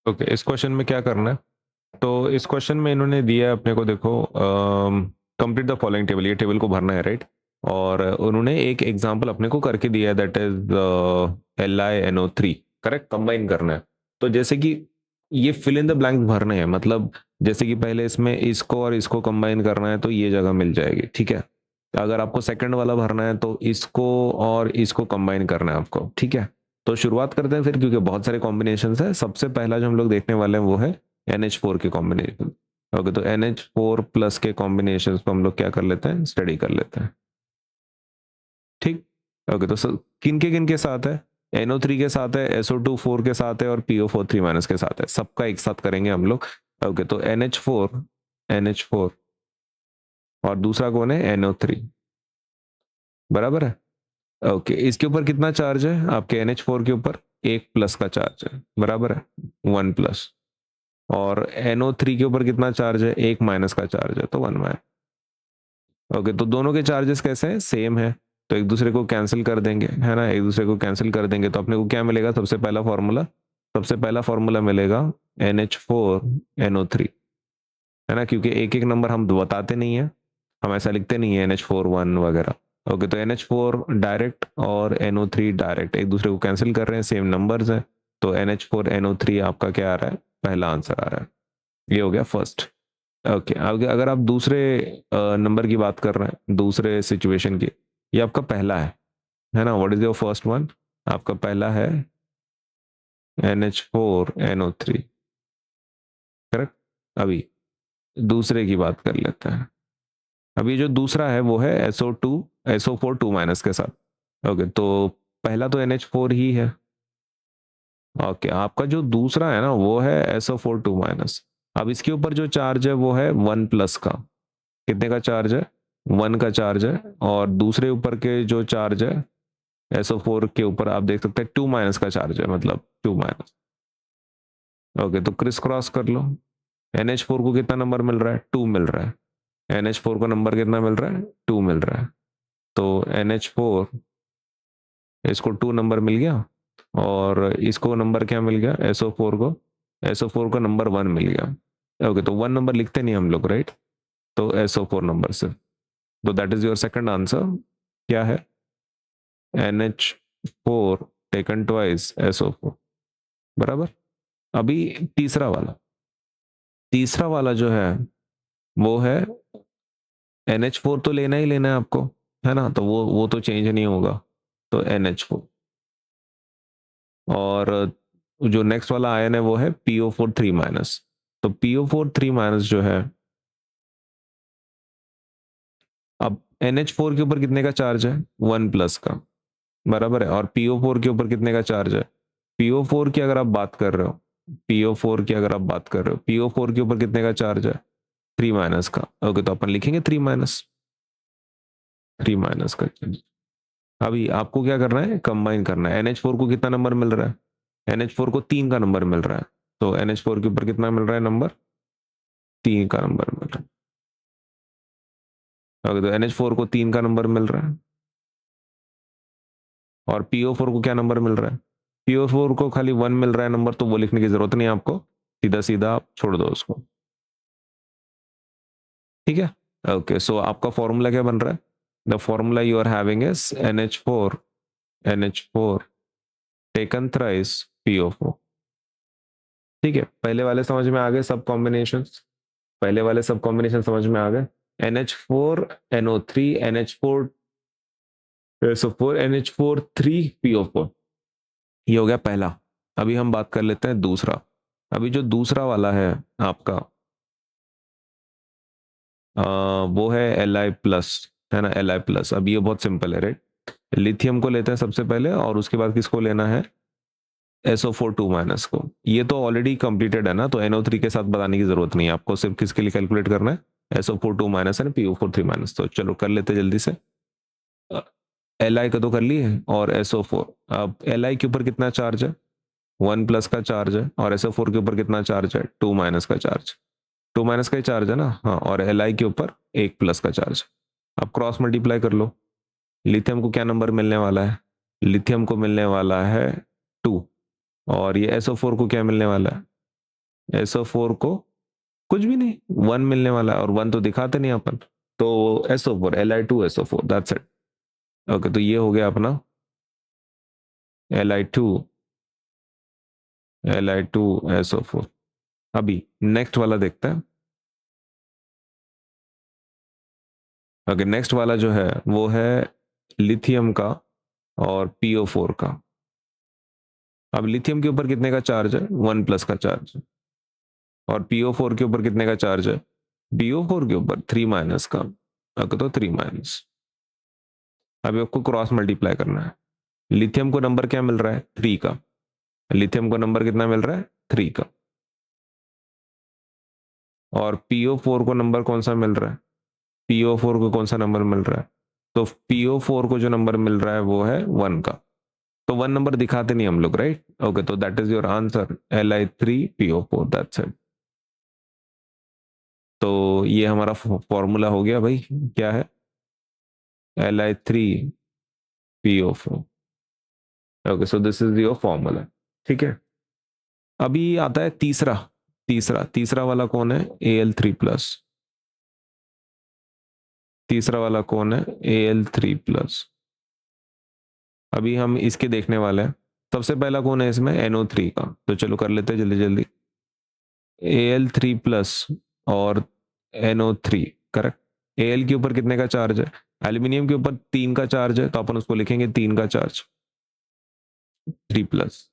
Okay, इस question में क्या करना है? तो इस क्वेश्चन में इन्होंने दिया है अपने को, देखो, कंप्लीट द फॉलोइंग टेबल, ये टेबल को भरना है, राइट? और उन्होंने एक एग्जांपल अपने को करके दिया है, that is LiNO3, correct, combine करना है। तो जैसे कि ये फिल इन द ब्लैंक्स भरने हैं, मतलब जैसे कि पहले इसमें इसको और इसको कंबाइन करना है तो ये जगह मिल जाएगी, ठीक है। अगर आपको सेकंड वाला भरना है तो इसको और इसको कंबाइन करना है आपको, ठीक है। तो शुरुआत करते हैं फिर, क्योंकि बहुत सारे कॉम्बिनेशन है। सबसे पहला जो हम लोग देखने वाले हैं वो है NH4 के कॉम्बिनेशन। ओके, तो NH4 प्लस के कॉम्बिनेशन को हम लोग क्या कर लेते हैं, स्टडी कर लेते हैं, ठीक। ओके, तो किन के साथ है? NO3 के साथ है, SO2 4 के साथ है, और PO4 3 माइनस के साथ है। सबका एक साथ करेंगे हम लोग। ओके, तो NH4 और दूसरा कौन है? NO3, बराबर है। ओके, इसके ऊपर कितना चार्ज है आपके NH4 के ऊपर? 1+ का चार्ज है, बराबर है, 1+। और NO3 के ऊपर कितना चार्ज है? 1- का चार्ज है, तो 1-। ओके, तो दोनों के चार्जेस कैसे हैं? सेम है, तो एक दूसरे को कैंसिल कर देंगे, है ना, एक दूसरे को कैंसिल कर देंगे। तो अपने को क्या मिलेगा? सबसे पहला फॉर्मूला मिलेगा NH4NO3, है ना, क्योंकि एक एक नंबर हम बताते नहीं है, हम ऐसा लिखते नहीं है NH4 1 वगैरह। ओके, तो NH4 डायरेक्ट और NO3 डायरेक्ट एक दूसरे को कैंसिल कर रहे हैं, सेम नंबर्स हैं। तो NH4NO3 आपका क्या आ रहा है? पहला आंसर आ रहा है। ये हो गया फर्स्ट। ओके, अगर आप दूसरे नंबर की बात कर रहे हैं, दूसरे सिचुएशन की, ये आपका पहला है ना। What is your first one? आपका पहला है NH4NO3, करेक्ट। अभी दूसरे की बात कर लेते हैं। अभी जो दूसरा है वो है SO4 2- के साथ। ओके, तो पहला तो NH4 ही है। ओके, आपका जो दूसरा है ना वो है SO4 2-। अब इसके ऊपर जो चार्ज है वो है 1+ का। कितने का चार्ज है? 1 का चार्ज है। और दूसरे ऊपर के जो चार्ज है SO4 के ऊपर, आप देख सकते हैं 2- का चार्ज है, मतलब 2-। ओके, तो क्रिस क्रॉस कर लो। NH4 को कितना नंबर मिल रहा है? 2 मिल रहा है। NH4 को नंबर कितना मिल रहा है? 2 मिल रहा है। तो NH4, इसको 2 नंबर मिल गया, और इसको नंबर क्या मिल गया? SO4 को नंबर 1 मिल गया। ओके, तो 1 नंबर लिखते नहीं हम लोग, राइट? तो SO4 नंबर से, तो that is your second answer. क्या है? NH4 टेकन ट्वाइस SO4, बराबर। अभी तीसरा वाला जो है वो है NH4, तो लेना ही लेना है आपको, है ना, तो वो तो चेंज नहीं होगा। तो NH4, और जो नेक्स्ट वाला आयन है वो है PO4 3-। तो PO4 3- जो है, अब NH4 के ऊपर कितने का चार्ज है? 1+ का, बराबर है। और PO4 के ऊपर कितने का चार्ज है? PO4 की अगर आप बात कर रहे हो, PO4 के ऊपर कितने का चार्ज है? 3- का। ओके, तो अपन लिखेंगे 3- का चार्ज। अभी आपको क्या करना है? कंबाइन करना है। NH4 को कितना नंबर मिल रहा है? NH4 को 3 का नंबर मिल रहा है। तो NH4 के ऊपर कितना मिल रहा है नंबर? 3 का नंबर मिल रहा है। ओके, तो NH4 को 3 का नंबर मिल रहा है, और PO4 को क्या नंबर मिल रहा है? PO4 को खाली 1 मिल रहा है नंबर, तो वो लिखने की जरूरत नहीं है आपको, सीधा सीधा आप छोड़ दो उसको, ठीक है। ओके, सो आपका फॉर्मूला क्या बन रहा है? The formula you are having is NH4 taken thrice PO4, ठीक है। पहले वाले सब कॉम्बिनेशन समझ में आ गए। NH4NO3 NH4 SO4 NH4 3PO4, ये हो गया पहला। अभी हम बात कर लेते हैं दूसरा। अभी जो दूसरा वाला है आपका, वो है Li+, है ना, Li+। अब ये बहुत सिंपल है, राइट? लिथियम को लेते हैं सबसे पहले, और उसके बाद किसको लेना है? SO4 2- को। ये तो ऑलरेडी कंप्लीटेड है ना, तो NO3 के साथ बताने की जरूरत नहीं है आपको, सिर्फ किसके लिए कैलकुलेट करना है? SO4 2- and PO4 3-। तो चलो कर लेते जल्दी से। Li का तो कर लिए, और SO4। अब Li के ऊपर कितना चार्ज है? 1+ का चार्ज है। और SO4 के ऊपर कितना चार्ज है? 2- का चार्ज। 2- का ही चार्ज है ना, हाँ। और Li के ऊपर 1+ का चार्ज। अब क्रॉस मल्टीप्लाई कर लो। लिथियम को क्या नंबर मिलने वाला है? लिथियम को मिलने वाला है 2। और ये SO4 को क्या मिलने वाला है? SO4 को कुछ भी नहीं, 1 मिलने वाला है, और 1 तो दिखाते नहीं अपन, तो SO4 Li2SO4 that's it. Okay, तो ये हो गया अपना Li2SO4। अभी नेक्स्ट वाला देखते हैं। ओके, नेक्स्ट वाला जो है वो है लिथियम का और PO4 का। अब लिथियम के ऊपर कितने का चार्ज है, 1+ का चार्ज है, और PO4 के ऊपर कितने का चार्ज है, PO4 के ऊपर 3- का। ओके, तो 3-। अभी आपको क्रॉस मल्टीप्लाई करना है। लिथियम को नंबर क्या मिल रहा है, 3 का। लिथियम को नंबर कितना मिल रहा है, 3 का। और PO4 को नंबर कौन सा मिल रहा है, PO4 को कौन सा नंबर मिल रहा है, तो PO4 को जो नंबर मिल रहा है वो है 1 का। तो 1 नंबर दिखाते नहीं हम लोग, राइट। ओके, तो that is your answer, Li3PO4 that's it. तो ये हमारा फॉर्मूला हो गया भाई, क्या है, Li3PO4। Okay, so this is your formula. ठीक है, अभी आता है तीसरा। तीसरा वाला कौन है, Al3+। तीसरा वाला कौन है, Al3+। अभी हम इसके देखने वाले हैं। सबसे पहला कौन है इसमें, NO3 का, तो चलो कर लेते हैं जल्दी जल्दी। Al3+ और NO3, करेक्ट। Al के ऊपर कितने का चार्ज है, एल्यूमिनियम के ऊपर 3 का चार्ज है, तो अपन उसको लिखेंगे 3 का चार्ज, 3+।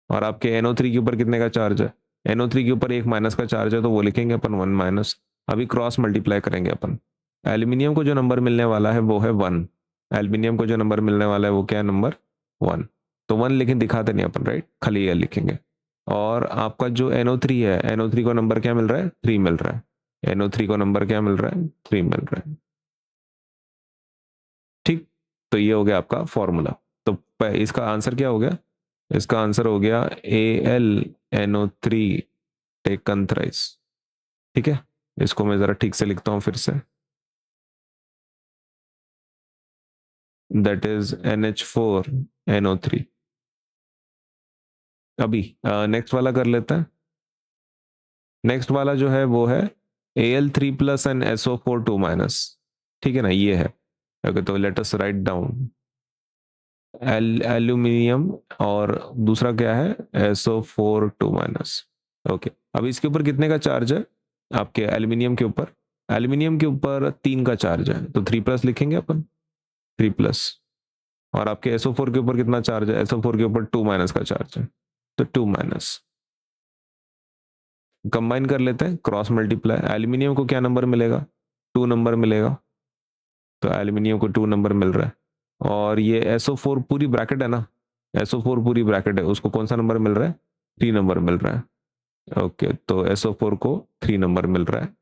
और आपके NO3 के ऊपर कितने का चार्ज है, NO3 के ऊपर 1- का चार्ज है, तो वो लिखेंगे अपन 1-। अभी क्रॉस मल्टीप्लाई करेंगे अपन। एल्यूमिनियम को जो नंबर मिलने वाला है वो है 1। एल्यूमिनियम को जो नंबर मिलने वाला है वो क्या है, नंबर 1। तो 1 लेकिन दिखाते नहीं अपन, राइट, खाली ये लिखेंगे। और आपका जो NO3 है, NO3 को नंबर क्या मिल रहा है, 3 मिल रहा है। NO3 को नंबर क्या मिल रहा है, 3 मिल रहा है। ठीक, तो ये हो गया आपका फॉर्मूला। तो इसका आंसर क्या हो गया, इसका आंसर हो गया AlNO3 टेकन थ्राइस। ठीक है, इसको मैं जरा ठीक से लिखता हूं फिर से, दैट इज NH4NO3। अभी नेक्स्ट वाला कर लेते हैं। नेक्स्ट वाला जो है वो है Al3+ एंड SO4 2-। ठीक है ना, ये है। ओके, तो let us write down aluminium, और दूसरा क्या है, SO4 2-। ओके, अब इसके ऊपर कितने का चार्ज है, आपके एल्यूमिनियम के ऊपर, एल्यूमिनियम के ऊपर 3 का चार्ज है, तो 3+ लिखेंगे अपन, 3+। और आपके SO4 के ऊपर कितना चार्ज है, SO4 के ऊपर 2- का चार्ज है, तो 2-। कंबाइन कर लेते हैं, क्रॉस मल्टीप्लाई। एल्यूमिनियम को क्या नंबर मिलेगा, 2 नंबर मिलेगा, तो एल्यूमिनियम को 2 नंबर मिल रहा है। और ये SO4 पूरी ब्रैकेट है ना, SO4 पूरी ब्रैकेट है, उसको कौन सा नंबर मिल रहा है, 3 नंबर मिल रहा है। ओके, तो SO4 को 3 नंबर मिल रहा है।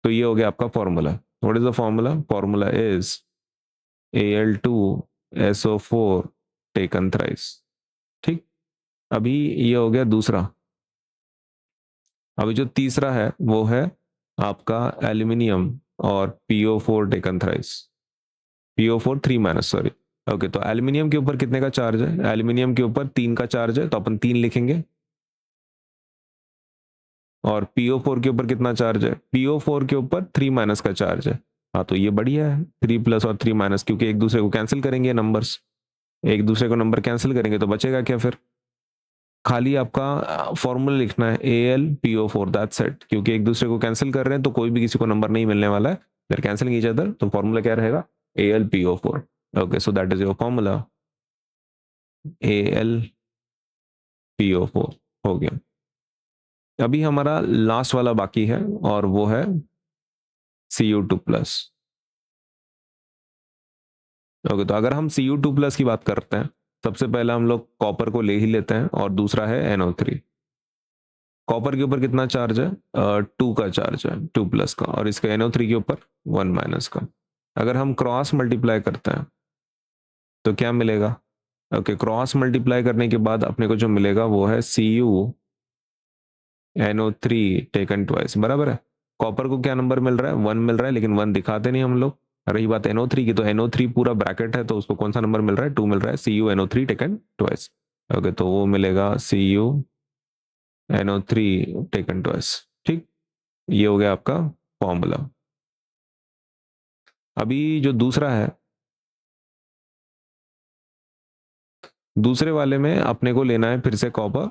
तो ये हो गया आपका formula. What is the formula, formula is Al2SO4 taken thrice. ठीक, अभी ये हो गया दूसरा। अभी जो तीसरा है वो है आपका एल्यूमिनियम और PO4 taken thrice, PO4 3-, sorry. Okay, तो एल्यूमिनियम के ऊपर कितने का चार्ज है, एल्यूमिनियम के ऊपर 3 का चार्ज है, तो अपन 3 लिखेंगे। और PO4 के ऊपर कितना चार्ज है, PO4 के ऊपर 3- का चार्ज है। हाँ, तो ये बढ़िया है, 3+ और 3-, क्योंकि एक दूसरे को कैंसिल करेंगे नंबर्स, एक दूसरे को नंबर कैंसिल करेंगे तो बचेगा क्या फिर, खाली आपका फॉर्मूला लिखना है AlPO4 दैट्स इट। क्योंकि एक दूसरे को कैंसिल कर रहे हैं तो कोई भी किसी को नंबर नहीं मिलने वाला है, देयर कैंसिलिंग ईच अदर, तो फॉर्मूला क्या रहेगा, AlPO4। Okay, so that is your formula, AlPO4 हो गया। अभी हमारा लास्ट वाला बाकी है, और वो है Cu2+। ओके, तो अगर हम Cu2+ की बात करते हैं, सबसे पहले हम लोग कॉपर को ले ही लेते हैं, और दूसरा है NO3। कॉपर के ऊपर कितना चार्ज है, 2 का चार्ज है, 2+ का, और इसका NO3 के ऊपर 1- का। अगर हम क्रॉस मल्टीप्लाई करते हैं तो क्या मिलेगा, ओके, क्रॉस मल्टीप्लाई करने के बाद अपने को जो मिलेगा वो है CuNO3 टेकन ट्वाइस, बराबर है। कॉपर को क्या नंबर मिल रहा है, 1 मिल रहा है, लेकिन 1 दिखाते नहीं हम लोग। रही बात NO3 की, तो NO3 पूरा ब्रैकेट है, तो उसको कौन सा नंबर मिल रहा है, 2 मिल रहा है, CuNO3 टेकन ट्वाइस। ओके, तो वो मिलेगा NO3 टेकन ट्वाइस। ठीक, ये हो गया आपका फॉर्मूला। अभी जो दूसरा है, दूसरे वाले में अपने को लेना है फिर से कॉपर।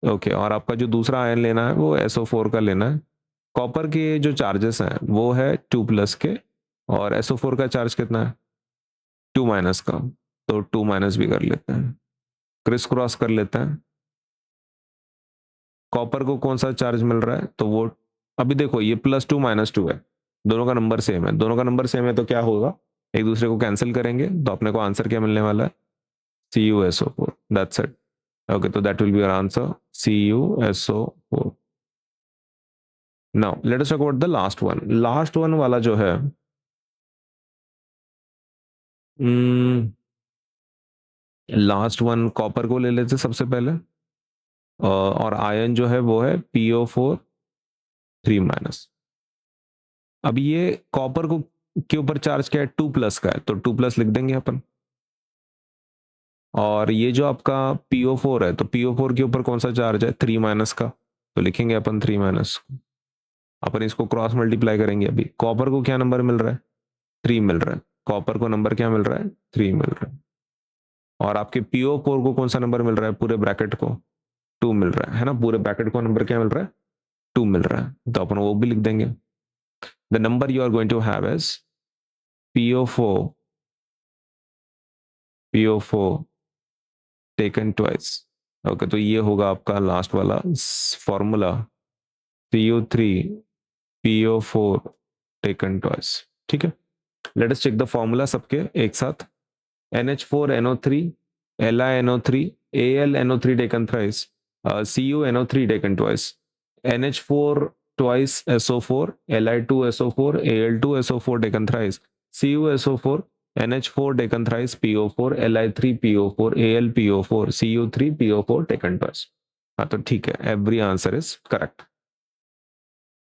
ओके, और आपका जो दूसरा आयन लेना है वो SO4 का लेना है। कॉपर के जो चार्जेस हैं वो है 2+ के, और SO4 का चार्ज कितना है 2- का, तो 2- भी कर लेते हैं, क्रिस क्रॉस कर लेते हैं। कॉपर को कौन सा चार्ज मिल रहा है, तो वो अभी देखो ये +2 - 2 है, दोनों का नंबर सेम है, दोनों का नंबर सेम है तो क्या होगा, एक दूसरे को कैंसिल करेंगे तो अपने को आंसर क्या मिलने वाला है, CuSO4, दैट्स इट। ओके, तो that will be our answer, CuSO4। Now let us talk about the last one. Last one वाला जो है, लास्ट वन कॉपर को ले लेते सबसे पहले, और आयन जो है वो है PO4 3-। अब ये कॉपर को के ऊपर चार्ज क्या है 2+ का है, तो 2+ लिख देंगे अपन। और ये जो आपका PO4 है, तो PO4 के ऊपर कौन सा चार्ज है 3- का, तो लिखेंगे अपन 3-। अपन इसको क्रॉस मल्टीप्लाई करेंगे। अभी कॉपर को क्या नंबर मिल रहा है 3 मिल रहा है, कॉपर को नंबर क्या मिल रहा है 3 मिल रहा है, और आपके PO4 को कौन सा नंबर मिल रहा है पूरे ब्रैकेट को 2 मिल रहा है ना, पूरे ब्रैकेट को नंबर क्या मिल रहा है 2 मिल रहा है, तो अपन वो भी लिख देंगे। The number you are going to have is PO4 taken twice. Okay, तो ये होगा आपका लास्ट वाला फॉर्मूला, CU3PO4 टेकन ट्वाइस। ठीक है, let us check the formula सबके एक साथ। NH4NO3 LiNO3 AlNO3 taken thrice, CuNO3 taken twice, NH4 twice SO4 Li2SO4 Al2SO4 taken thrice, CuSO4 NH4 taken thrice PO4 Li3PO4 AlPO4 Cu3PO4 taken twice। हाँ, तो ठीक है, every answer is correct.